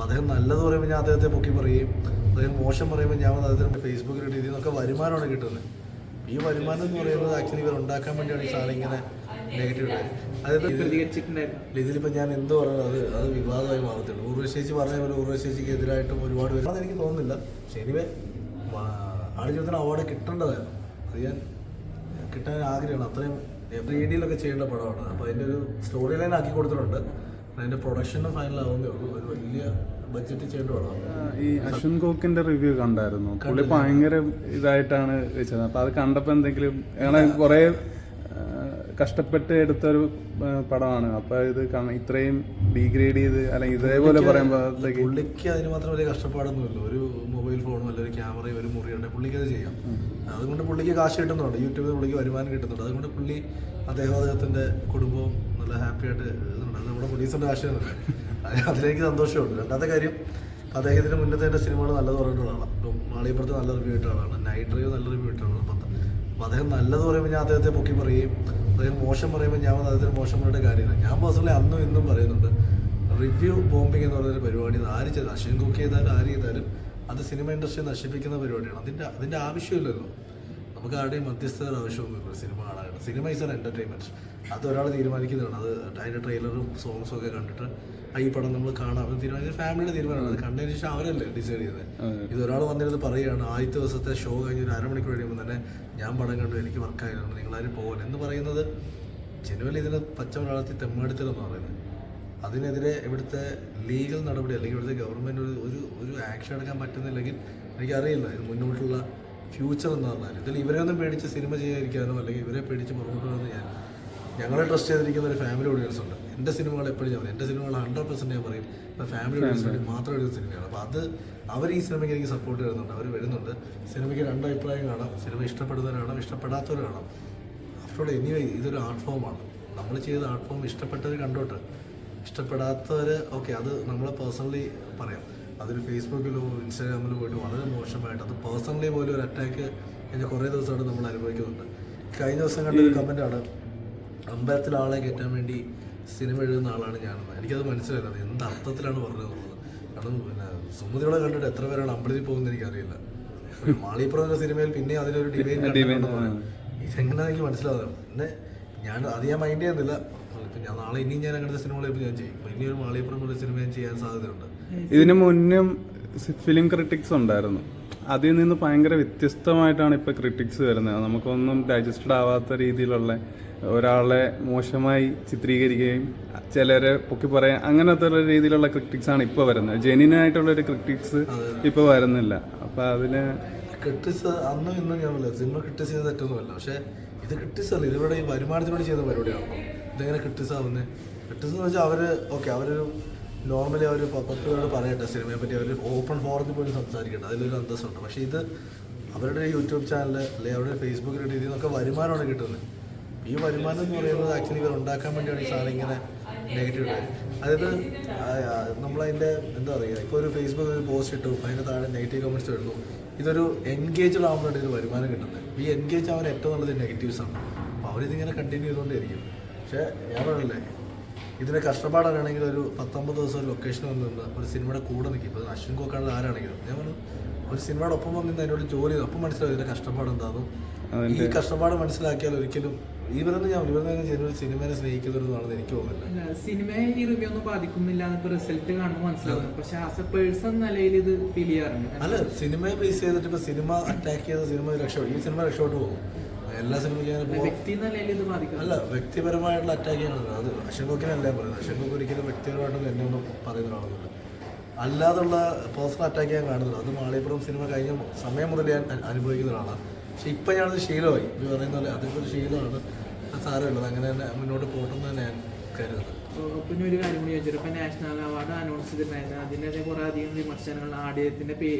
അപ്പോൾ അദ്ദേഹം നല്ലത് പറയുമ്പോൾ ഞാൻ അദ്ദേഹത്തെ പൊക്കി പറയുകയും അദ്ദേഹം മോശം പറയുമ്പോൾ ഞാൻ അദ്ദേഹത്തിന് ഫേസ്ബുക്കിൽ ഇട്ട് ഇതിനൊക്കെ വരുമാനമാണ് കിട്ടുന്നത്. ഈ വരുമാനം എന്ന് പറയുന്നത് ആക്ച്വലി ഇവർ ഉണ്ടാക്കാൻ വേണ്ടിയാണ് ഈ സാധനം ഇങ്ങനെ നെഗറ്റീവ് ഉണ്ടായത്. അതായത് ഇതിലിപ്പോൾ ഞാൻ എന്ത് പറയുന്നത് അത് വിവാദമായി മാറത്തുള്ളൂ. ഊർവശേച്ചി പറഞ്ഞ പോലെ ഊർവശേച്ചിക്ക് എതിരായിട്ടും ഒരുപാട് പേര് അതെനിക്ക് തോന്നുന്നില്ല. പക്ഷേ എനിവേ ആടുജീവിതത്തിന് അവാർഡ് കിട്ടേണ്ടതായിരുന്നു. അത് ഞാൻ കിട്ടാൻ ആഗ്രഹമാണ്. അത്രയും രീതിയിലൊക്കെ ചെയ്യേണ്ട പടമാണ്. അപ്പോൾ അതിൻ്റെ ഒരു സ്റ്റോറി ലൈൻ ആക്കി കൊടുത്തിട്ടുണ്ട്. അതിൻ്റെ പ്രൊഡക്ഷനും ഫൈനലാവുന്നേ ഉള്ളൂ. ഒരു വലിയ ബഡ്ജറ്റ് ചെയ്യേണ്ട പടമാണ്. ഈ അശ്വിൻ കോക്കിന്റെ റിവ്യൂ കണ്ടായിരുന്നു. പുള്ളി ഭയങ്കര ഇതായിട്ടാണ് വെച്ചത്. അപ്പോൾ അത് കണ്ടപ്പോൾ എന്തെങ്കിലും കുറേ കഷ്ടപ്പെട്ട് എടുത്തൊരു പടമാണ്. അപ്പോൾ ഇത് ഇത്രയും ഡീഗ്രേഡ് ചെയ്ത് അല്ലെങ്കിൽ ഇതേപോലെ പറയുമ്പോഴത്തേക്ക് പുള്ളിക്ക് അതിന് മാത്രം വലിയ കഷ്ടപ്പാടൊന്നുമില്ല. ഒരു മൊബൈൽ ഫോണും അല്ലെങ്കിൽ ഒരു ക്യാമറയും ഒരു മുറിയുണ്ടെങ്കിൽ പുള്ളിക്ക് അത് ചെയ്യാം. അതുകൊണ്ട് പുള്ളിക്ക് കാശ് കിട്ടുന്നുണ്ട്. യൂട്യൂബിൽ പുള്ളിക്ക് വരുമാനം കിട്ടുന്നുണ്ട്. അതുകൊണ്ട് പുള്ളി അദ്ദേഹത്തിൻ്റെ കുടുംബവും നല്ല ഹാപ്പി ആയിട്ട് ഇതുണ്ട്. അത് നമ്മുടെ പ്രൊഡ്യൂസറിൻ്റെ കാശ് തന്നെയാണ്. അതിലേക്ക് സന്തോഷമുണ്ട്. രണ്ടാമത്തെ കാര്യം, അദ്ദേഹത്തിന് മുന്നത്തെ എൻ്റെ സിനിമകൾ നല്ലത് പറഞ്ഞിട്ടുള്ള ആളാണ്. ഇപ്പം മാളികപ്പുറത്ത് നല്ല റിവ്യൂ ഇട്ട ആളാണ്. നൈറ്റ് ഡ്രൈവ് നല്ല റിവ്യൂ ഇട്ട ആളാണ്. അപ്പോൾ അദ്ദേഹം നല്ലത് പറയുമ്പോൾ ഞാൻ അദ്ദേഹത്തെ പൊക്കി പറയുകയും അദ്ദേഹം മോശം പറയുമ്പോൾ ഞാൻ അദ്ദേഹത്തിന് മോശം പറയേണ്ട കാര്യമില്ല. ഞാൻ പേഴ്സണലി അന്നും ഇന്നും പറയുന്നുണ്ട്, റിവ്യൂ ബോംബിങ് എന്ന് പറയുന്നൊരു പരിപാടി ആര് ചെയ്താൽ അശ്വിൻ കുക്ക് ചെയ്താലും ആര് ചെയ്താലും അത് സിനിമ ഇൻഡസ്ട്രി നശിപ്പിക്കുന്ന പരിപാടിയാണ്. അതിൻ്റെ ആവശ്യമില്ലല്ലോ. നമുക്ക് ആരുടെയും മധ്യസ്ഥത ആവശ്യമൊന്നുമില്ല സിനിമ കാണാനായിട്ട്. Cinema is an entertainment. അത് ഒരാൾ തീരുമാനിക്കുന്നതാണ്. അത് അതിൻ്റെ ട്രെയിലറും സോങ്സും ഒക്കെ കണ്ടിട്ട് ഈ പടം നമ്മൾ കാണാം തീരുമാനിച്ച ഫാമിലിയുടെ തീരുമാനമാണ്. അത് കണ്ടതിന് ശേഷം അവരല്ലേ ഡിസൈഡ് ചെയ്തത്. ഇത് ഒരാൾ വന്നിരുന്ന് പറയുകയാണ്, ആദ്യത്തെ ദിവസത്തെ ഷോ കഴിഞ്ഞ് ഒരു അരമണിക്കൂർ കഴിയുമ്പോൾ തന്നെ ഞാൻ പടം കണ്ടു, എനിക്ക് വർക്കായിരുന്നു, നിങ്ങളാരും പോകാൻ എന്ന് പറയുന്നത് ജനുവലി ഇതിന് പച്ച മലയാളത്തിൽ തെമ്മാടിത്തലെന്ന് പറയുന്നത്. അതിനെതിരെ ഇവിടുത്തെ ലീഗൽ നടപടി അല്ലെങ്കിൽ ഇവിടുത്തെ ഗവൺമെൻറ് ഒരു ആക്ഷൻ എടുക്കാൻ പറ്റുന്നില്ലെങ്കിൽ എനിക്കറിയില്ല ഇത് മുന്നോട്ടുള്ള ഫ്യൂച്ചർ എന്ന് പറഞ്ഞാൽ. ഇതിൽ ഇവരെയൊന്നും പേടിച്ച് സിനിമ ചെയ്യാതിരിക്കാനോ അല്ലെങ്കിൽ ഇവരെ പേടിച്ച് പുറകോട്ട് പോകുന്നത് ഞങ്ങളെ ട്രസ്റ്റ് ചെയ്തിരിക്കുന്ന ഒരു ഫാമിലി ഓഡിയൻസ് ഉണ്ട്. എൻ്റെ സിനിമകൾ എപ്പോഴും ഞാൻ എൻ്റെ സിനിമകൾ 100% ഞാൻ പറയും ഇപ്പോൾ ഫാമിലി ഓഡിയൻസ് വേണ്ടി മാത്രം എടുക്കുന്ന സിനിമയാണ്. അപ്പോൾ അത് അവർ ഈ സിനിമയ്ക്ക് എനിക്ക് സപ്പോർട്ട് ചെയ്യുന്നുണ്ട്. അവർ വരുന്നുണ്ട്. സിനിമയ്ക്ക് രണ്ട് അഭിപ്രായം കാണാം. സിനിമ ഇഷ്ടപ്പെടുന്നവരാണ്, ഇഷ്ടപ്പെടാത്തവർ കാണാം. ആഫ്റ്റർ ഓൾ എനിവേ ഇതൊരു ആർട്ട് ഫോമാണ്. നമ്മൾ ചെയ്ത ആർട്ട് ഫോം ഇഷ്ടപ്പെട്ടവർ കണ്ടോട്ട്, ഇഷ്ടപ്പെടാത്തവർ ഓക്കെ അത് നമ്മളെ പേഴ്സണലി പറയാം. അതൊരു ഫേസ്ബുക്കിലോ ഇൻസ്റ്റാഗ്രാമിലോ പോയിട്ട് വളരെ മോശമായിട്ട് അത് പേഴ്സണലി പോലും ഒരു അറ്റാക്ക് കഴിഞ്ഞ കുറേ ദിവസമായിട്ട് നമ്മൾ അനുഭവിക്കുന്നുണ്ട്. കഴിഞ്ഞ ദിവസം കണ്ടൊരു കമൻറ്റാണ്, അമ്പലത്തിൽ ആളെ കയറ്റാൻ വേണ്ടി സിനിമ എഴുതുന്ന ആളാണ് ഞാനെന്ന്. എനിക്കത് മനസ്സിലായില്ല അത് എന്ത് അർത്ഥത്തിലാണ് പറഞ്ഞതെന്നുള്ളത്. കാരണം പിന്നെ സുമതിയോടെ കണ്ടിട്ട് എത്ര പേരാണ് അമ്പലത്തിൽ പോകുന്നത് എനിക്കറിയില്ല. മാളികപ്പുറം സിനിമയിൽ പിന്നെ അതിനൊരു ഡിബേറ്റ് ഇതെങ്ങനെ എനിക്ക് മനസ്സിലാവുന്നത്. പിന്നെ അത് ഞാൻ മൈൻഡ് ചെയ്യുന്നില്ല. ഇപ്പം ഞാൻ നാളെ ഇനിയും ഞാൻ അങ്ങനത്തെ സിനിമകൾ ഇപ്പോൾ ഞാൻ ചെയ്യും. അപ്പോൾ ഇനിയൊരു മാളികപ്പുറം പോലെ സിനിമ ഞാൻ ചെയ്യാൻ സാധ്യതയുണ്ട്. ഇതിനു മുന്നും ഫിലിം ക്രിട്ടിക്സ് ഉണ്ടായിരുന്നു. അതിൽ നിന്ന് ഭയങ്കര വ്യത്യസ്തമായിട്ടാണ് ഇപ്പോൾ ക്രിട്ടിക്സ് വരുന്നത്. നമുക്കൊന്നും ഡൈജസ്റ്റഡ് ആവാത്ത രീതിയിലുള്ള ഒരാളെ മോശമായി ചിത്രീകരിക്കുകയും ചിലരെ പൊക്കി പറയാൻ അങ്ങനത്തെ രീതിയിലുള്ള ക്രിട്ടിക്സ് ആണ് ഇപ്പോൾ വരുന്നത്. ജെന്യൂനായിട്ടുള്ളൊരു ക്രിട്ടിക്സ് ഇപ്പോൾ വരുന്നില്ല. അപ്പോൾ അതിന് ക്രിട്ടിക്സ് അന്നും ഇന്നും ഞാൻ സിനിമ ക്രിട്ടിക്സ് ചെയ്ത് തെറ്റൊന്നുമല്ല. പക്ഷേ ഇത് ക്രിട്ടിക്സ് അല്ല, ഇതിലൂടെ ഈ വരുമാനത്തിന് വേണ്ടി ചെയ്യുന്ന പരിപാടിയാണല്ലോ. ഇതെങ്ങനെ ക്രിട്ടിക്സ് ആവുന്നത്? ക്രിട്ടിക്സ് എന്ന് വെച്ചാൽ അവരൊരു നോർമലി അവർ 10 പേരോട് പറയട്ടെ സിനിമയെ പറ്റി, അവർ ഓപ്പൺ ഫോറത്തിൽ പോയി സംസാരിക്കട്ടെ, അതിലൊരു അന്തസ്സുണ്ട്. പക്ഷേ ഇത് അവരുടെ യൂട്യൂബ് ചാനൽ അല്ലെങ്കിൽ അവരുടെ ഫേസ്ബുക്കിൽ ഇതിൽ നിന്നൊക്കെ വരുമാനമാണ് കിട്ടുന്നത്. ഈ വരുമാനം എന്ന് പറയുന്നത് ആക്ച്വലി ഇവർ ഉണ്ടാക്കാൻ വേണ്ടിയാണ് ഈ സാധനം ഇങ്ങനെ നെഗറ്റീവ് ഉണ്ടായത്. അതായത് നമ്മളതിൻ്റെ എന്താ പറയുക, ഇപ്പോൾ ഒരു ഫേസ്ബുക്കിൽ ഒരു പോസ്റ്റ് ഇട്ടു, അതിൻ്റെ താഴെ നെഗറ്റീവ് കമൻറ്റ്സ് വരുന്നു. ഇതൊരു എൻഗേജ്ഡ് ആകുമ്പോഴാണ് ഇതിന് വരുമാനം കിട്ടുന്നത്. ഈ എൻഗേജ് ആവാൻ ഏറ്റവും നല്ലത് നെഗറ്റീവ്സാണ്. അപ്പോൾ അവരിതിങ്ങനെ കണ്ടിന്യൂ ചെയ്തുകൊണ്ടേയിരിക്കും. പക്ഷേ ഞാൻ പറഞ്ഞില്ലേ, ഇതിൻ്റെ കഷ്ടപ്പാടാണെങ്കിൽ ഒരു 19 ദിവസം ഒരു ലൊക്കേഷൻ വന്നിരുന്നത് ഒരു സിനിമയുടെ കൂടെ നിൽക്കും. ഇപ്പോൾ അശ്വിൻ കോക്കാണെങ്കിൽ ആരാണെങ്കിലും ഞാൻ പറഞ്ഞു ഒരു സിനിമയുടെ ഒപ്പം വന്നിരുന്ന് അതിനോട് ജോലി ചെയ്തു. അപ്പം മനസ്സിലാവും ഇതിൻ്റെ കഷ്ടപ്പാട് എന്താണെന്നും. ഈ കഷ്ടപ്പാട് മനസ്സിലാക്കിയാൽ ഒരിക്കലും ഇവരൊന്നും ജനുവൽ സിനിമയെ സ്നേഹിക്കുന്നതാണെന്ന് എനിക്ക് തോന്നുന്നില്ല. സിനിമയെ ഈ റിവ്യൂ ഒന്നും ബാധിക്കുന്നില്ല എന്നൊക്കെ റിസൾട്ട് കാണുമ്പോൾ മനസ്സിലാവുന്നു. പക്ഷെ ആസ് എ പേഴ്സൺ നിലയിൽ ഇത് ഫീൽ ചെയ്യാറുണ്ട്. അല്ല, സിനിമയെ ബേസ് ചെയ്തിട്ട് ഇപ്പോൾ സിനിമ അറ്റാക്ക് ചെയ്ത സിനിമ രക്ഷപ്പെടും. ഈ സിനിമ രക്ഷപ്പെട്ടു പോകും. എല്ലാ സിനിമയ്ക്കും വ്യക്തി നിലയിൽ ഇത് ബാധിക്കും. അല്ല, വ്യക്തിപരമായിട്ടുള്ള അറ്റാക്ക് ചെയ്യണത് അത് അശ്വിൻ കോക്കിനല്ലേ പറയുന്നത്. അശ്വിൻ കോക്ക് ഒരിക്കലും വ്യക്തിപരമായിട്ടൊന്നും എന്നെ ഒന്നും പറയുന്ന ഒരാളൊന്നുമില്ല. അല്ലാതുള്ള പേഴ്സണൽ അറ്റാക്ക് ചെയ്യാൻ കാണുന്നത് അത് മാളികപ്പുറം സിനിമ കഴിഞ്ഞ സമയം മുതൽ ഞാൻ അനുഭവിക്കുന്ന ഒരാളാണ്. പക്ഷെ ഇപ്പം ഞാനത് ശീലമായി. ഇത് പറയുന്ന പോലെ അതൊക്കെ ഒരു ശീലമാണ്. അത് സാരമുള്ളത് അങ്ങനെ തന്നെ മുന്നോട്ട് പോട്ടെന്ന് തന്നെ ഞാൻ കരുതുന്നത്. പിന്നെ ഒരു കാര്യം കൂടി ചോദിച്ചു, ഇപ്പം നാഷണൽ അവാർഡ് അനൗൺസ് ചെയ്തിട്ടുണ്ടായിരുന്നു. അതിൻ്റെ കുറേ അധികം വിമർശനങ്ങൾ ആദ്യത്തിൻ്റെ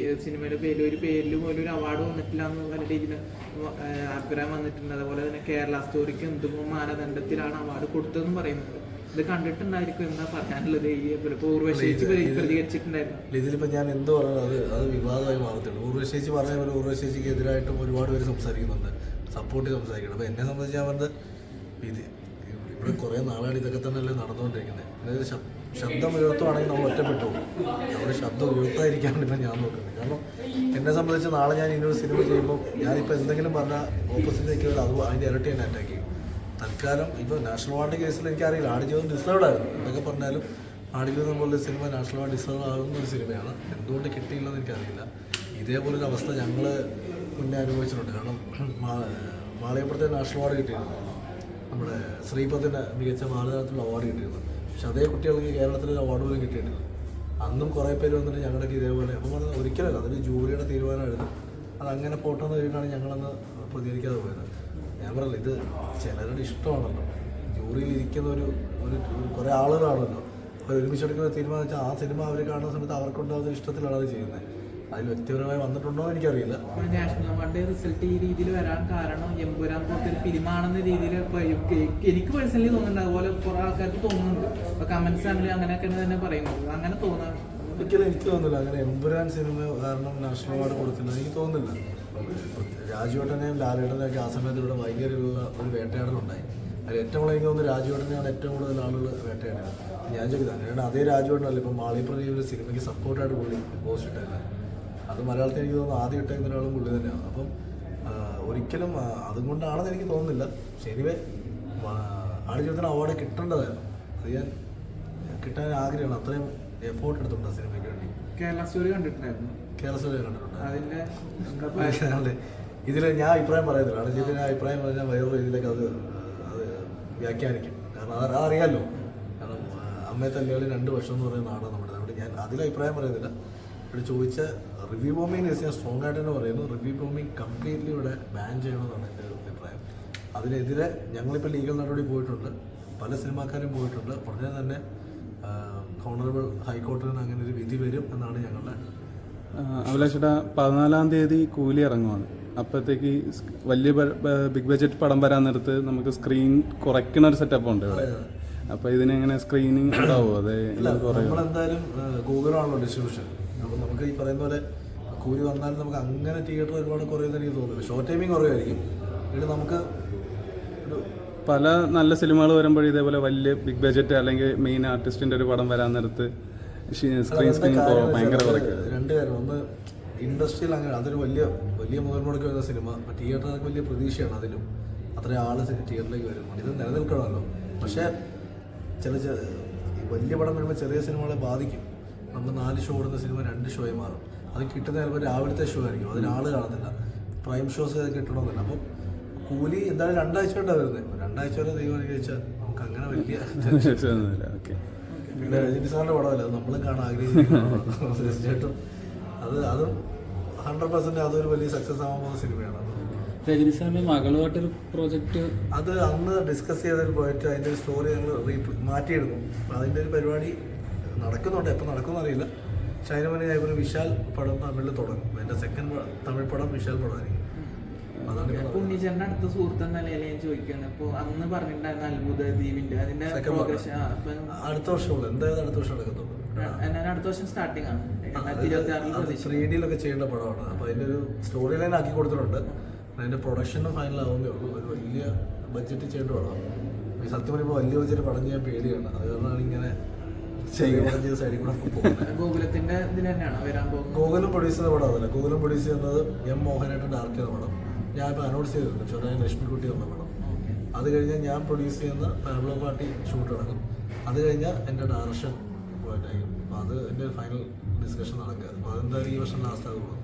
സിനിമയുടെ പേരിൽ ഒരു പേരിൽ പോലും ഒരു അവാർഡ് വന്നിട്ടില്ല എന്ന് പല രീതിയിൽ അഭിപ്രായം വന്നിട്ടുണ്ട്. അതുപോലെ തന്നെ കേരള സ്റ്റോറിക്ക് എന്തും മാനദണ്ഡത്തിലാണ് അവാർഡ് കൊടുത്തതെന്നും പറയുന്നുണ്ട്. ഇത് കണ്ടിട്ടുണ്ടായിരിക്കും എന്താ പറയാനുള്ളത്? ഊർവശേച്ചി പ്രതികരിച്ചിട്ടുണ്ടായിരുന്നു. ഇതിലിപ്പോൾ ഞാൻ എന്ത് പറയുന്നത് അത് വിവാദമായി മാറത്തുള്ളൂ. ഊർവശേച്ചി പറഞ്ഞ പോലെ ഊർവശേച്ചിക്ക് എതിരായിട്ടും ഒരുപാട് പേര് സംസാരിക്കുന്നുണ്ട്, സപ്പോർട്ട് സംസാരിക്കണം. അപ്പോൾ എന്നെ സംബന്ധിച്ച് ഞാൻ പറഞ്ഞത് ഇവിടെ കുറേ നാളായിട്ട് ഇതൊക്കെ തന്നെയല്ലേ നടന്നുകൊണ്ടിരിക്കുന്നത്. അതായത് ശബ്ദം ഉയർത്തുവാണെങ്കിൽ നമ്മൾ ഒറ്റപ്പെട്ടു പോകും. നമ്മുടെ ശബ്ദം ഉയർത്താതിരിക്കാനാണ് ഇപ്പം ഞാൻ നോക്കുന്നത്. കാരണം എന്നെ സംബന്ധിച്ച് നാളെ ഞാൻ ഇന്നൊരു സിനിമ ചെയ്യുമ്പോൾ ഞാനിപ്പോൾ എന്തെങ്കിലും പറഞ്ഞാൽ ഓപ്പോസിറ്റ് നിൽക്കുന്നത് അത് അതിൻ്റെ ഇരട്ടി തന്നെ അറ്റാക്ക് ചെയ്യും. തൽക്കാലം ഇപ്പോൾ നാഷണൽ അവാർഡ് കേസിൽ എനിക്കറിയില്ല, ആടുജീവിതം ഡിസേർവ്ഡ് ആയിരുന്നു. എന്തൊക്കെ പറഞ്ഞാലും ആടുജീവിതം പോലുള്ള സിനിമ നാഷണൽ അവാർഡ് ഡിസേർവ് ആകുന്ന ഒരു സിനിമയാണ്. എന്തുകൊണ്ട് കിട്ടിയില്ലെന്ന് എനിക്കറിയില്ല. ഇതേപോലൊരു അവസ്ഥ ഞങ്ങൾ മുന്നേ അനുഭവിച്ചിട്ടുണ്ട്. കാരണം മാളികപ്പുറത്തെ നാഷണൽ അവാർഡ് കിട്ടിയിരുന്നു, നമ്മുടെ ശ്രീപദിന് മികച്ച മാനദണ്ഡത്തിലുള്ള അവാർഡ് കിട്ടിയിരുന്നു. പക്ഷെ അതേ കുട്ടികൾക്ക് കേരളത്തിലൊരു അവാർഡ് പോലും കിട്ടിയിട്ടില്ല. അന്നും കുറേ പേര് വന്നിട്ട് ഞങ്ങളുടെയൊക്കെ ഇതേപോലെ അപ്പം പറഞ്ഞത് ഒരിക്കലല്ല, അതൊരു ജൂറിയുടെ തീരുമാനമായിരുന്നു. അതങ്ങനെ ഫോട്ടോ എന്ന് കഴിഞ്ഞാണ് ഞങ്ങളന്ന് പ്രതികരിക്കാതെ പോയത്. ഞാൻ പറഞ്ഞില്ല, ഇത് ചിലരുടെ ഇഷ്ടമാണല്ലോ, ജൂറിയിൽ ഇരിക്കുന്ന ഒരു കുറേ ആളുകളാണല്ലോ, അവർ ഒരുമിച്ചെടുക്കുന്ന തീരുമാനം വെച്ചാൽ ആ സിനിമ അവർ കാണുന്ന സമയത്ത് അവർക്കുണ്ടാകുന്ന ഇഷ്ടത്തിലാണ് അത് ചെയ്യുന്നത്. അതിൽ വ്യക്തിപരമായി വന്നിട്ടുണ്ടോ എന്ന് എനിക്കറിയില്ല. നാഷണൽ അവാർഡ് റിസൾട്ട് ഈ രീതിയിൽ വരാൻ കാരണം എമ്പുരാൻ പോലത്തെ ഒരു ഫിലിമാണെന്ന രീതിയിൽ എനിക്ക് പേഴ്സണലി തോന്നുന്നുണ്ട്, അതുപോലെ കുറെ ആൾക്കാർക്ക് തോന്നുന്നുണ്ട്. ഇപ്പൊ കമന്റ്സ് ആണെങ്കിലും അങ്ങനെയൊക്കെയാണ് തന്നെ പറയുന്നത്. അങ്ങനെ തോന്നാൻ ഒരിക്കലും എനിക്ക് തോന്നുന്നില്ല. അങ്ങനെ എമ്പുരാൻ സിനിമ കാരണം നാഷണൽ അവാർഡ് കൊടുത്തില്ല എനിക്ക് തോന്നുന്നില്ല. രാജുവേട്ടനെയും ലാലേട്ടനെയൊക്കെ ആ സമയത്ത് ഇവിടെ ഭയങ്കരമുള്ള ഒരു വേട്ടയാടലുണ്ടായി. അതിൽ ഏറ്റവും കൂടുതൽ എനിക്ക് തോന്നുന്നു രാജുവേട്ടനെയാണ് ഏറ്റവും കൂടുതൽ ആളുകൾ വേട്ടയാടിയത്. ഞാൻ ചോദിക്കുന്നത് അങ്ങനെയാണ്. അതേ രാജുവേട്ടനല്ല ഇപ്പോൾ മാളിപ്രദീപിൻ്റെ സിനിമയ്ക്ക് സപ്പോർട്ടായിട്ട് പുള്ളി പോസ്റ്റ് ഇട്ടായിരുന്നു. അത് മലയാളത്തിൽ എനിക്ക് തോന്നുന്നു ആദ്യം ഇട്ടേക്കുന്ന ഒരാളും പുള്ളി തന്നെയാണ്. അപ്പം ഒരിക്കലും അതും കൊണ്ടാണെന്ന് എനിക്ക് തോന്നുന്നില്ല. പക്ഷെ എനിവേ ആടുജീവിതത്തിന് അവാർഡ് കിട്ടേണ്ടതായിരുന്നു. അത് ഞാൻ കിട്ടാൻ ആഗ്രഹമാണ്. അത്രയും എഫോർട്ട് എടുത്തിട്ടുണ്ട് സിനിമയ്ക്ക് വേണ്ടി. കേരള സ്റ്റോറി കണ്ടിട്ടുണ്ടായിരുന്നു. കേരള സ്റ്റോറി കണ്ടിട്ടുണ്ട്. അതിന്റെ ഇതിൽ ഞാൻ അഭിപ്രായം പറയുന്നില്ല. ആടുജീവിതത്തിന് അഭിപ്രായം പറഞ്ഞാൽ വേറൊരു രീതിയിലേക്ക് അത് വ്യാഖ്യാനിക്കും. കാരണം അതറിയാമല്ലോ. കാരണം അമ്മയെ തല്ലിയാൽ 2 വർഷം എന്ന് പറയുന്ന നാടാണ് നമ്മുടെ. അതുകൊണ്ട് ഞാൻ അതിൽ അഭിപ്രായം പറയുന്നില്ല. ഇവിടെ ചോദിച്ച റിവ്യൂ ബോംബിങ് ഞാൻ സ്ട്രോങ് ആയിട്ട് തന്നെ പറയുന്നു. റിവ്യൂ ബോംബിങ് കംപ്ലീറ്റ്ലി ഇവിടെ ബാൻ ചെയ്യണമെന്നാണ് എൻ്റെ അഭിപ്രായം. അതിനെതിരെ ഞങ്ങളിപ്പോൾ ലീഗൽ നടപടി പോയിട്ടുണ്ട്, പല സിനിമാക്കാരും പോയിട്ടുണ്ട്. ഉടനെ തന്നെ ഹോണറബിൾ ഹൈക്കോടതിയിൽ നിന്ന് അങ്ങനെ ഒരു വിധി വരും എന്നാണ് ഞങ്ങളുടെ അഭിലാഷേട്ടാ. 14-ാം തീയതി കൂലി ഇറങ്ങുവാണ്. അപ്പോഴത്തേക്ക് വലിയ ബിഗ് ബഡ്ജറ്റ് പടം വരാൻ നേരത്ത് നമുക്ക് സ്ക്രീൻ കുറയ്ക്കുന്ന ഒരു സെറ്റപ്പ് ഉണ്ട് ഇവിടെ. അപ്പോൾ ഇതിനെങ്ങനെ സ്ക്രീനിങ് ഉണ്ടാവുമോ? അതെ, നമ്മളെന്തായാലും ഗൂഗിളാണല്ലോ ഡിസ്ട്രിബ്യൂഷൻ. അപ്പോൾ നമുക്ക് ഈ പറയുന്ന പോലെ കൂലി വന്നാലും നമുക്ക് അങ്ങനെ തിയേറ്റർ ഒരുപാട് കുറയുമെന്ന് എനിക്ക് തോന്നുന്നില്ല. ഷോർട്ട് ടൈമിങ് കുറയുമായിരിക്കും. ഇവിടെ നമുക്ക് പല നല്ല സിനിമകൾ വരുമ്പോൾ ഇതേപോലെ വലിയ ബിഗ് ബഡ്ജറ്റ് അല്ലെങ്കിൽ മെയിൻ ആർട്ടിസ്റ്റിൻ്റെ ഒരു പടം വരാൻ നേരത്ത് സ്ക്രീൻ ഭയങ്കര കുറയ്ക്കും. 2 കാര്യം. ഒന്ന്, ഇൻഡസ്ട്രിയിൽ അങ്ങനെ അതൊരു വലിയ മുതൽ മുടക്കി വരുന്ന സിനിമ. തിയേറ്ററിനൊക്കെ വലിയ പ്രതീക്ഷയാണ്. അതിലും അത്രയും ആൾ തിയേറ്ററിലേക്ക് വരും. ഇത് നിലനിൽക്കണമല്ലോ. പക്ഷേ ചില വലിയ പടം വരുമ്പോൾ ചെറിയ സിനിമകളെ ബാധിക്കും. നമ്മൾ 4 ഷോ ഓടുന്ന സിനിമ 2 ഷോയെ മാറും. അത് കിട്ടുന്ന ചിലപ്പോൾ രാവിലത്തെ ഷോ ആയിരിക്കും, അതിന് ആൾ കാണുന്നില്ല. പ്രൈം ഷോസ് കിട്ടണമെന്നില്ല. അപ്പം കൂലി എന്തായാലും 2 ആഴ്ച കൊണ്ടാണ് വരുന്നത്. 2 ആഴ്ച വരെ ദൈവം അനുഗ്രഹിച്ചാൽ നമുക്ക് അങ്ങനെ വലിയ പിന്നെ രജനി സാറിൻ്റെ പടമല്ല, അത് നമ്മളും കാണാൻ ആഗ്രഹിക്കുന്നു. തീർച്ചയായിട്ടും അതും 100% അതൊരു വലിയ സക്സസ് ആവാൻ പോകുന്ന സിനിമയാണ്. രജനി സാറിന്റെ മകളുമായിട്ടൊരു പ്രോജക്റ്റ് അത് അന്ന് ഡിസ്കസ് ചെയ്തൊരു പോയിട്ട് അതിൻ്റെ ഒരു സ്റ്റോറി ഞങ്ങൾ മാറ്റിയിരുന്നു. അപ്പം അതിൻ്റെ ഒരു പരിപാടി നടക്കുന്നുണ്ട്. എപ്പോൾ നടക്കുമെന്ന് അറിയില്ല. പക്ഷെ അതിന് മുന്നേ ഞാൻ വിശാൽ പടം തമിഴിൽ തുടങ്ങും. എൻ്റെ സെക്കൻഡ് തമിഴ് പടം വിശാൽ പടമായിരിക്കും. അതാണ് ഉണ്ണിച്ചേട്ടൻ്റെ അടുത്ത സുഹൃത്ത് എന്ന നിലയിൽ ഞാൻ ചോദിക്കുന്നത്. അപ്പോൾ അന്ന് പറഞ്ഞിട്ടുണ്ടായിരുന്നു അത്ഭുത ദ്വീപിന്റെ അതിന്റെ അടുത്ത വർഷമുള്ളൂ. എന്തായാലും അടുത്ത വർഷം നടക്കത്തുള്ളൂ. അടുത്ത വർഷം സ്റ്റാർട്ടിംഗ് ആണ്. 2026 3Dയിലൊക്കെ ചെയ്യേണ്ട പടമാണ്. അപ്പോൾ അതിൻ്റെ ഒരു സ്റ്റോറി ലൈൻ ആക്കി കൊടുത്തിട്ടുണ്ട്. അതിൻ്റെ പ്രൊഡക്ഷനും ഫൈനലാവുന്നേ ഉള്ളൂ. ഒരു വലിയ ബഡ്ജറ്റ് ചെയ്യേണ്ട പടമാണ്. സത്യം പറയുമ്പോൾ വലിയ ബഡ്ജറ്റ് പടം ചെയ്യാൻ പേടിയാണ്. അത് കാരണമാണ് ഇങ്ങനെ സൈഡിൽ കൂടെ പോകുന്നത്. ഗോകുലത്തിന്റെ ഇതിൽ തന്നെയാണ് വരാൻ പോകുന്നത്. ഗോകുലം പ്രൊഡ്യൂസ് ചെയ്യുന്ന പടം അതല്ല. ഗോകുലം പ്രൊഡ്യൂസ് ചെയ്യുന്നത് M. മോഹനായിട്ട് ഡയറക്റ്റ് ചെയ്യുന്ന പടം. ഞാനിപ്പോൾ അനൗൺസ് ചെയ്തിട്ടുണ്ട്. ചെറിയ ലക്ഷ്മിക്കുട്ടി എന്ന പടം. അത് കഴിഞ്ഞാൽ ഞാൻ പ്രൊഡ്യൂസ് ചെയ്യുന്ന പാബ്ലോ പാർട്ടി ഷൂട്ട് നടക്കും. അത് കഴിഞ്ഞാൽ എൻ്റെ ഡയറക്ഷൻ പോയിട്ടായിരിക്കും. അപ്പോൾ അത് എൻ്റെ ഫൈനൽ ഡിസ്കഷൻ നടക്കുക. അപ്പോൾ അതെന്തായാലും ഈ വർഷം ലാസ്റ്റ് ആകുമ്പോൾ